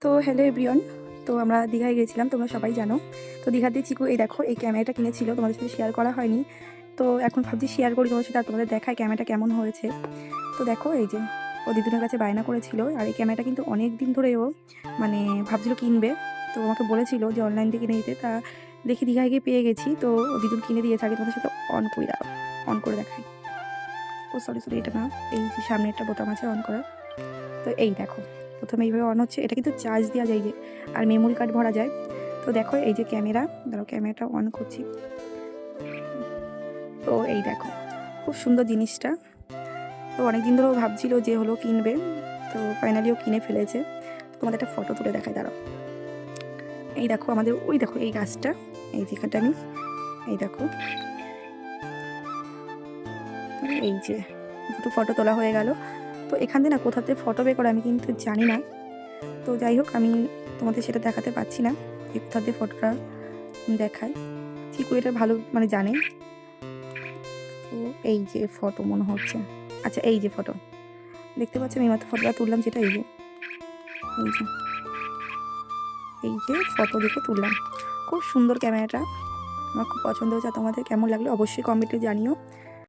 তো hello everyone. তো আমরা দীঘায় গিয়েছিলাম, তোমরা সবাই জানো। তো দীঘাতে চিকু এই দেখো এই ক্যামেরাটা কিনেছিল, তোমাদের সাথে শেয়ার করা হয়নি। তো এখন ভাবছি শেয়ার করি তোমাদের সাথে, আর তোমাদের দেখায় ক্যামেরাটা কেমন হয়েছে। তো দেখো এই যে ও দিদুনের কাছে বায়না করেছিল, আর এই ক্যামেরাটা কিন্তু অনেক দিন ধরে ও মানে ভাবছিল কিনবে। তো আমাকে বলেছিল যে অনলাইন থেকে কিনে দিতে, তা দেখি দীঘায় গিয়ে পেয়ে গেছি। তো ও দিদুন কিনে দিয়েছে। আগে তোমাদের সাথে অন করে দাও, অন করে দেখাই। ও সরি সরি, এটা না, এই যে সামনে একটা বোতাম আছে অন করার। তো এই দেখো প্রথমে এইভাবে অন হচ্ছে, এটা কিন্তু চার্জ দেওয়া যায় যে, আর মেমোরি কার্ড ভরা যায়। তো দেখো এই যে ক্যামেরা, ধরো ক্যামেরাটা অন করছি। তো এই দেখো খুব সুন্দর জিনিসটা। তো অনেকদিন ধরেও ভাবছিল যে হলো কিনবে, তো ফাইনালিও কিনে ফেলেছে। তোমাদের একটা ফটো তুলে দেখাই, দাঁড়াও। এই দেখো আমাদের ওই দেখো এই গাছটা, এই যেখানটা আমি, এই দেখো এই যে দুটো ফটো তোলা হয়ে গেল। তো এখান থেকে না কোথাতে ফটো বের করে আমি কিন্তু জানি না। তো যাই হোক, আমি তোমাদের সেটা দেখাতে পারছি না যে কোথা দিয়ে ফটোটা দেখায়। চিকু এটা ভালো মানে জানে। তো এই যে ফটো মনে হচ্ছে, আচ্ছা এই যে ফটো দেখতে পাচ্ছি, আমি মাত্র ফটোটা তুললাম, যেটা এই যে এই যে এই যে ফটো দেখে তুললাম। খুব সুন্দর ক্যামেরাটা, আমার খুব পছন্দ হয়েছে। তোমাদের কেমন লাগলো অবশ্যই কমেন্টে জানিও।